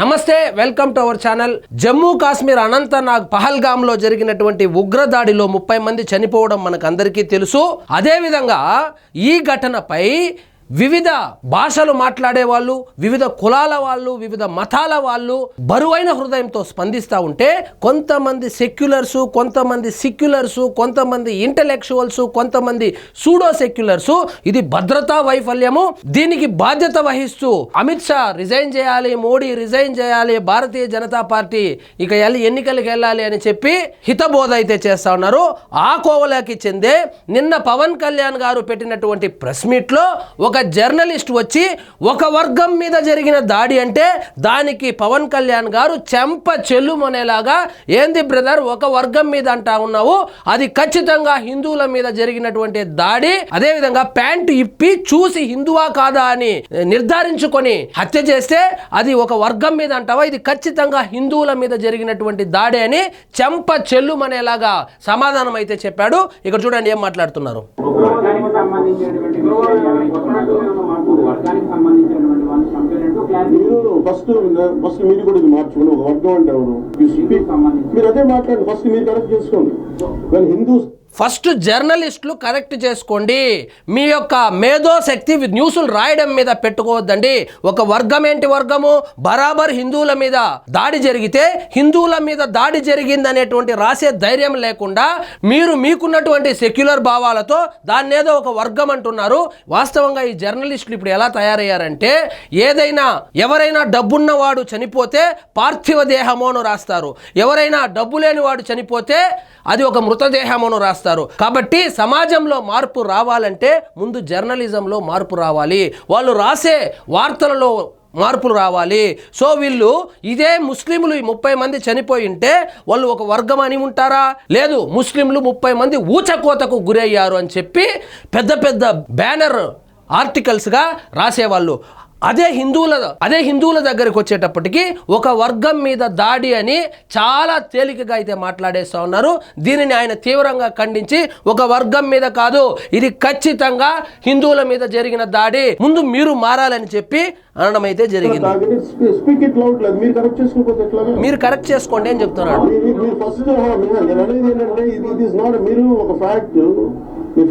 నమస్తే, welcome to our channel. Jammu Kashmir Anantnag Pahalgam లో జరిగినటువంటి ఉగ్రదాడిలో 30 మంది చనిపోవడం మనకు అందరికీ తెలుసు. అదే విధంగా ఈ ఘటనపై వివిధ భాషలు మాట్లాడే వాళ్ళు, వివిధ కులాల వాళ్ళు, వివిధ మతాల వాళ్ళు బరువైన హృదయంతో స్పందిస్తూ ఉంటే కొంతమంది సెక్యులర్సు, కొంతమంది సిక్యులర్సు, కొంతమంది ఇంటలెక్చువల్స్, కొంతమంది సూడో సెక్యులర్సు ఇది భద్రతా వైఫల్యము, దీనికి బాధ్యత వహిస్తూ అమిత్ షా రిజైన్ చేయాలి, మోడీ రిజైన్ చేయాలి, భారతీయ జనతా పార్టీ ఇక ఎన్నికలకు వెళ్ళాలి అని చెప్పి హితబోధ అయితే చేస్తా ఉన్నారు. ఆ కోవలోకి చెందే నిన్న పవన్ కళ్యాణ్ గారు పెట్టినటువంటి ప్రెస్ మీట్ లో ఒక జర్నలిస్ట్ వచ్చి ఒక వర్గం మీద జరిగిన దాడి అంటే దానికి పవన్ కళ్యాణ్ గారు చెంప చెల్లుమనేలాగా, ఏంది బ్రదర్ ఒక వర్గం మీద అంటా ఉన్నావు, అది ఖచ్చితంగా హిందువుల మీద జరిగినటువంటి దాడి, అదే విధంగా ప్యాంటు ఇప్పి చూసి హిందువా కాదా అని నిర్ధారించుకొని హత్య చేస్తే అది ఒక వర్గం మీద అంటావా, ఇది ఖచ్చితంగా హిందువుల మీద జరిగినటువంటి దాడి అని చెంప చెల్లుమనేలాగా సమాధానం అయితే చెప్పాడు. ఇక్కడ చూడండి ఏం మాట్లాడుతున్నారు. ఫస్ట్ మీరు కూడా ఇది మార్చుకోండి. ఒక వర్గం అంటే ఎవరు మీరు అదే మాట్లాడండి. ఫస్ట్ మీరు కరెక్ట్ చేసుకోండి. హిందూ ఫస్ట్ జర్నలిస్టులు కరెక్ట్ చేసుకోండి. మీ యొక్క మేధోశక్తి న్యూస్లు రాయడం మీద పెట్టుకోవద్దండి. ఒక వర్గం ఏంటి వర్గము, బరాబర్ హిందువుల మీద దాడి జరిగితే హిందువుల మీద దాడి జరిగిందనేటువంటి రాసే ధైర్యం లేకుండా మీరు మీకున్నటువంటి సెక్యులర్ భావాలతో దాన్ని ఏదో ఒక వర్గం అంటున్నారు. వాస్తవంగా ఈ జర్నలిస్టులు ఇప్పుడు ఎలా తయారయ్యారంటే, ఎవరైనా డబ్బున్నవాడు చనిపోతే పార్థివ దేహమోను రాస్తారు, ఎవరైనా డబ్బు లేని వాడు చనిపోతే అది ఒక మృతదేహమును రాస్తారు. కాబట్టి సమాజంలో మార్పు రావాలంటే ముందు జర్నలిజంలో మార్పు రావాలి, వాళ్ళు రాసే వార్తలలో మార్పులు రావాలి. సో వీళ్ళు ఇదే ముస్లింలు 30 మంది చనిపోయి ఉంటే వాళ్ళు ఒక వర్గం అని ఉంటారా? లేదు, ముస్లింలు 30 మంది ఊచకోతకు గురయ్యారు అని చెప్పి పెద్ద పెద్ద బ్యానర్ ఆర్టికల్స్గా రాసేవాళ్ళు. అదే హిందువుల దగ్గరికి వచ్చేటప్పటికి ఒక వర్గం మీద దాడి అని చాలా తేలికగా అయితే మాట్లాడేస్తూ ఉన్నారు. దీనిని ఆయన తీవ్రంగా ఖండించి ఒక వర్గం మీద కాదు, ఇది ఖచ్చితంగా హిందువుల మీద జరిగిన దాడి, ముందు మీరు మారాలని చెప్పి అనడం అయితే జరిగింది. మీరు కరెక్ట్ చేసుకోండి అని చెప్తున్నాడు.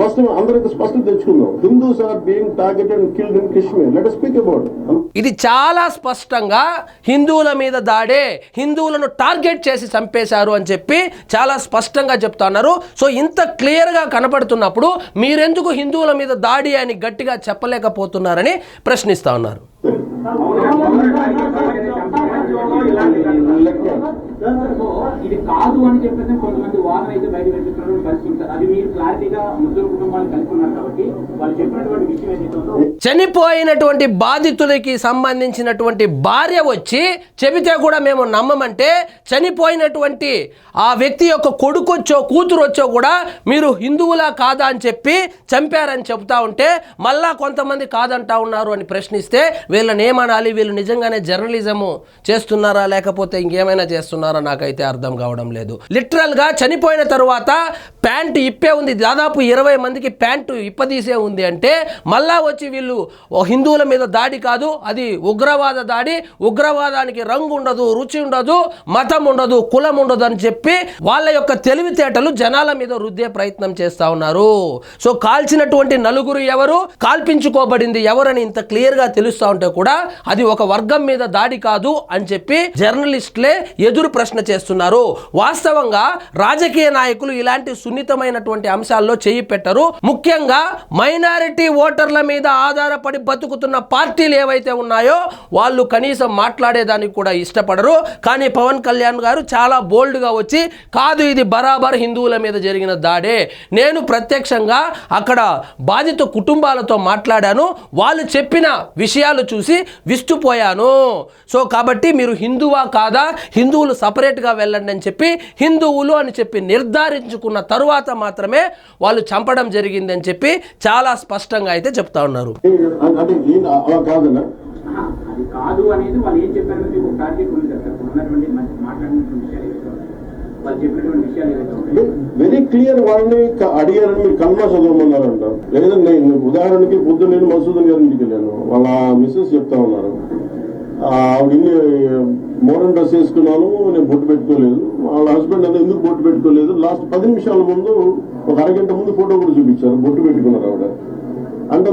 ఫస్ట్ అందరికి స్పష్టత తెచ్చుకుందాం. Hindus are being targeted and killed in Kashmir. Let us speak about it. ఇది చాలా స్పష్టంగా హిందువుల మీద దాడే, హిందువులను టార్గెట్ చేసి చంపేశారు అని చెప్పి చాలా స్పష్టంగా చెప్తా ఉన్నారు. సో ఇంత క్లియర్గా కనపడుతున్నప్పుడు మీరెందుకు హిందువుల మీద దాడి అని గట్టిగా చెప్పలేకపోతున్నారని ప్రశ్నిస్తా ఉన్నారు. ఇది కాదు అని చెప్పేసి కొంతమంది వాదన అయితే బయట పెట్టుకున్న పరిస్థితి. అది మీరు క్లారిటీగా ముస్లిం కుటుంబాలు కలుపుకున్నారు కాబట్టి వాళ్ళు చెప్పినటువంటి విషయం ఏదైతే చనిపోయినటువంటి బాధితులకి సంబంధించినటువంటి భార్య వచ్చి చెబితే కూడా మేము నమ్మమంటే, చనిపోయినటువంటి ఆ వ్యక్తి యొక్క కొడుకొచ్చో కూతురు వచ్చో కూడా మీరు హిందువులా కాదా అని చెప్పి చంపారని చెబుతా ఉంటే మళ్ళా కొంతమంది కాదంటా ఉన్నారు అని ప్రశ్నిస్తే వీళ్ళని ఏమనాలి? వీళ్ళు నిజంగానే జర్నలిజము చేస్తున్నారా లేకపోతే ఇంకేమైనా చేస్తున్నారా నాకైతే అర్థం కావడం లేదు. లిటరల్గా చనిపోయిన తర్వాత ప్యాంటు ఇప్పే ఉంది, దాదాపు 20 మందికి ప్యాంటు ఇప్పదీసే ఉంది అంటే మళ్ళా వచ్చి వీళ్ళు హిందువుల మీద దాడి కాదు, అది ఉగ్రవాద దాడి, ఉగ్రవాదానికి రంగు ఉండదు, రుచి ఉండదు, మతం ఉండదు, కులం ఉండదు అని చెప్పి వాళ్ళ యొక్క తెలివితేటలు జనాల మీద రుద్దే ప్రయత్నం చేస్తా ఉన్నారు. సో కాల్చినటువంటి నలుగురు ఎవరు, కాల్పించుకోబడింది ఎవరని ఇంత క్లియర్గా తెలుస్తా ఉంటే కూడా అది ఒక వర్గం మీద దాడి కాదు అని చెప్పి జర్నలిస్టులే ఎదురు ప్రశ్న చేస్తున్నారు. వాస్తవంగా రాజకీయ నాయకులు ఇలాంటి సున్నితమైనటువంటి అంశాల్లో చేయి పెట్టరు. ముఖ్యంగా మైనారిటీ ఓటర్ల మీద ఆధారపడి బతుకుతున్న పార్టీలు ఏవైతే ఉన్నాయో వాళ్ళు కనీసం మాట్లాడేదానికి కూడా ఇష్టపడరు. కానీ పవన్ కళ్యాణ్ గారు చాలా బోల్డ్గా వచ్చి కాదు, ఇది బరాబర్ హిందువుల మీద జరిగిన దాడే, నేను ప్రత్యక్షంగా అక్కడ బాధిత కుటుంబాలతో మాట్లాడాను, వాళ్ళు చెప్పిన విషయాలు చూసి విస్తుపోయాను. సో కాబట్టి మీరు హిందువా కాదా, హిందువులు సపరేట్గా వెళ్ళండి అని చెప్పి హిందువులు అని చెప్పి నిర్ధారించుకున్న తరువాత మాత్రమే వాళ్ళు చంపడం జరిగిందని చెప్పి చాలా స్పష్టంగా అయితే చెప్తా ఉన్నారు. అది కాదు అనేది వాళ్ళు ఏం చెప్పారు, వెరీ క్లియర్. వాళ్ళని అడిగారని మీరు కల్మా చదవమన్నారంట. లేదా నేను ఉదాహరణకి పొద్దున్న నేను మసూదన్ గారి ఇంటికి వెళ్ళాను, వాళ్ళ మిస్సెస్ చెప్తా ఉన్నారు ఆవిడ మోడర్న్ డ్రెస్ వేసుకున్నాను, నేను బొట్టు పెట్టుకోలేదు. వాళ్ళ హస్బెండ్ అన్న ఎందుకు బొట్టు పెట్టుకోలేదు, లాస్ట్ 10 నిమిషాల ముందు ఒక అరగంట ముందు ఫోటో కూడా చూపించారు, బొట్టు పెట్టుకున్నారు ఆవిడ. అంటే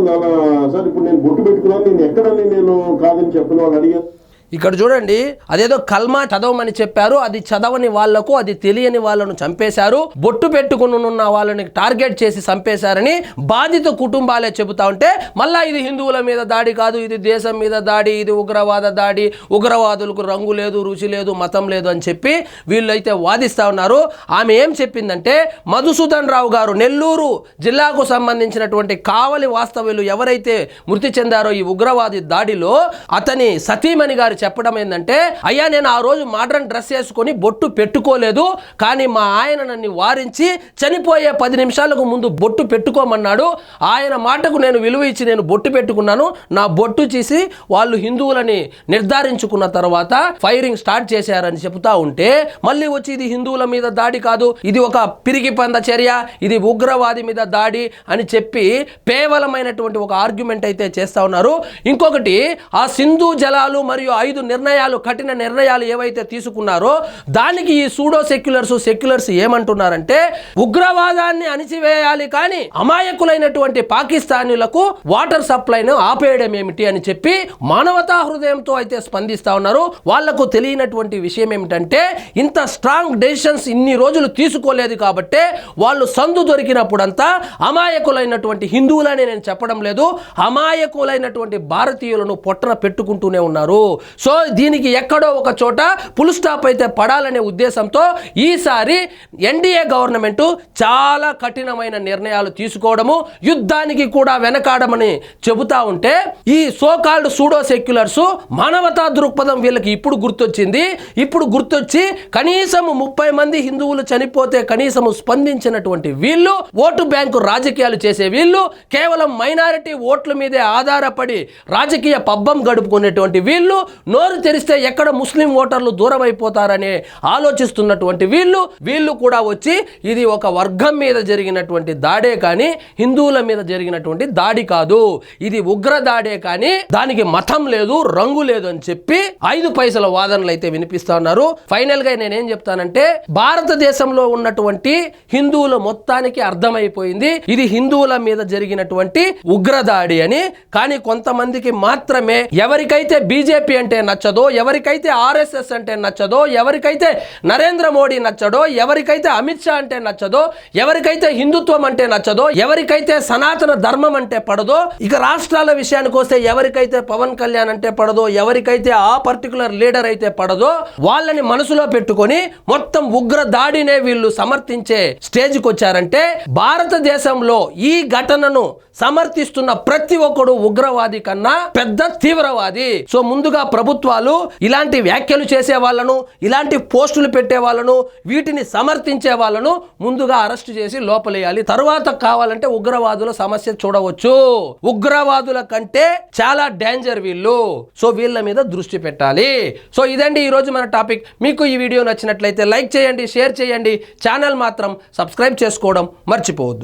సార్ ఇప్పుడు నేను బొట్టు పెట్టుకున్నాను, నేను ఎక్కడని నేను కాదని చెప్పిన వాళ్ళు అడిగారు. ఇక్కడ చూడండి, అదేదో కల్మా చదవమని చెప్పారు, అది చదవని వాళ్లకు, అది తెలియని వాళ్ళను చంపేశారు, బొట్టు పెట్టుకుని ఉన్న వాళ్ళని టార్గెట్ చేసి చంపేశారని బాధిత కుటుంబాలే చెబుతా ఉంటే, మళ్ళా ఇది హిందువుల మీద దాడి కాదు, ఇది దేశం మీద దాడి, ఇది ఉగ్రవాద దాడి, ఉగ్రవాదులకు రంగు లేదు, రుచి లేదు, మతం లేదు అని చెప్పి వీళ్ళైతే వాదిస్తూ ఉన్నారు. ఆమె ఏం చెప్పిందంటే, మధుసూదన్ రావు గారు నెల్లూరు జిల్లాకు సంబంధించినటువంటి కావలి వాస్తవ్యులు ఎవరైతే మృతి చెందారో ఈ ఉగ్రవాది దాడిలో, అతని సతీమణి గారు చెప్పడం ఏంటంటే, అయ్యా నేను ఆ రోజు మోడర్న్ డ్రెస్ వేసుకొని బొట్టు పెట్టుకోలేదు, కానీ మా ఆయన నన్ను వారించి చనిపోయే 10 నిమిషాలకు ముందు బొట్టు పెట్టుకోమన్నాడు, ఆయన మాటకు నేను విలువ ఇచ్చి నేను బొట్టు పెట్టుకున్నాను, నా బొట్టు చేసి వాళ్ళు హిందువులని నిర్ధారించుకున్న తర్వాత ఫైరింగ్ స్టార్ట్ చేశారని చెబుతా ఉంటే, మళ్ళీ వచ్చి ఇది హిందువుల మీద దాడి కాదు, ఇది ఒక పిరికి పంద చర్య, ఇది ఉగ్రవాది మీద దాడి అని చెప్పి కేవలమైనటువంటి ఒక ఆర్గ్యుమెంట్ అయితే చేస్తా ఉన్నారు. ఇంకొకటి, ఆ సింధు జలాలు మరియు 5 నిర్ణయాలు, కఠిన నిర్ణయాలు ఏవైతే తీసుకున్నారో దానికి ఈ సూడో సెక్యులర్స్ ఏమంటున్నారంటే, ఉగ్రవాదాన్ని అణిచివేయాలి కానీ అమాయకులైనటువంటి పాకిస్తానీలకు వాటర్ సప్లైను ఆపేయడం ఏమిటి అని చెప్పి మానవతా హృదయంతో అయితే స్పందిస్తా ఉన్నారు. వాళ్లకు తెలియనటువంటి విషయం ఏమిటంటే, ఇంత స్ట్రాంగ్ డెసిషన్స్ ఇన్ని రోజులు తీసుకోలేదు కాబట్టే వాళ్ళు సందు దొరికినప్పుడంతా అమాయకులైనటువంటి హిందువులని నేను చెప్పడం లేదు, అమాయకులైనటువంటి భారతీయులను పొట్టన పెట్టుకుంటూనే ఉన్నారు. సో దీనికి ఎక్కడో ఒక చోట ఫుల్ స్టాప్ అయితే పడాలనే ఉద్దేశంతో ఈసారి ఎన్డీఏ గవర్నమెంట్ చాలా కఠినమైన నిర్ణయాలు తీసుకోవడము, యుద్ధానికి కూడా వెనకాడమని చెబుతా ఉంటే, ఈ సోకాల్డ్ సూడో సెక్యులర్స్ మానవతా దృక్పథం వీళ్ళకి ఇప్పుడు గుర్తొచ్చి కనీసం 30 మంది హిందువులు చనిపోతే కనీసం స్పందించినటువంటి వీళ్ళు, ఓటు బ్యాంకు రాజకీయాలు చేసే వీళ్ళు, కేవలం మైనారిటీ ఓట్ల మీదే ఆధారపడి రాజకీయ పబ్బం గడుపుకునేటువంటి వీళ్ళు, నోరు తెరిస్తే ఎక్కడ ముస్లిం ఓటర్లు దూరం అయిపోతారని ఆలోచిస్తున్నటువంటి వీళ్ళు కూడా వచ్చి ఇది ఒక వర్గం మీద జరిగినటువంటి దాడే కానీ హిందువుల మీద జరిగినటువంటి దాడి కాదు, ఇది ఉగ్ర దాడే కానీ దానికి మతం లేదు, రంగు లేదు అని చెప్పి 5 పైసల వాదనలు అయితే వినిపిస్తా ఉన్నారు. ఫైనల్ గా నేనేం చెప్తానంటే, భారతదేశంలో ఉన్నటువంటి హిందువుల మొత్తానికి అర్థమైపోయింది ఇది హిందువుల మీద జరిగినటువంటి ఉగ్రదాడి అని. కానీ కొంతమందికి మాత్రమే, ఎవరికైతే బీజేపీ అంటే నచ్చదో, ఎవరికైతే ఆర్ఎస్ఎస్ అంటే నచ్చదో, ఎవరికైతే నరేంద్ర మోడీ నచ్చడో, ఎవరికైతే అమిత్ షా అంటే నచ్చదో, ఎవరికైతే హిందుత్వం అంటే నచ్చదో, ఎవరికైతే సనాతన ధర్మం అంటే పడదో, ఇక రాష్ట్రాల విషయానికి వస్తే ఎవరికైతే పవన్ కళ్యాణ్ అంటే పడదో, ఎవరికైతే ఆ పర్టికులర్ లీడర్ అయితే పడదో, వాళ్ళని మనసులో పెట్టుకొని మొత్తం ఉగ్ర దాడినే వీళ్ళు సమర్థించే స్టేజ్కి వచ్చారంటే, భారతదేశంలో ఈ ఘటనను సమర్థిస్తున్న ప్రతి ఒక్కడు ఉగ్రవాది కన్నా పెద్ద తీవ్రవాది. సో ముందుగా ప్రభుత్వాలు ఇలాంటి వ్యాఖ్యలు చేసే వాళ్ళను, ఇలాంటి పోస్టులు పెట్టే వాళ్ళను, వీటిని సమర్థించే వాళ్ళను ముందుగా అరెస్ట్ చేసి లోపలేయాలి. తరువాత కావాలంటే ఉగ్రవాదుల సమస్య చూడవచ్చు. ఉగ్రవాదుల కంటే చాలా డేంజర్ వీళ్ళు. సో వీళ్ళ మీద దృష్టి పెట్టాలి. సో ఇదండి ఈరోజు మన టాపిక్. మీకు ఈ వీడియో నచ్చినట్లయితే లైక్ చేయండి, షేర్ చేయండి, ఛానల్ మాత్రం సబ్స్క్రైబ్ చేసుకోవడం మర్చిపోవద్దు.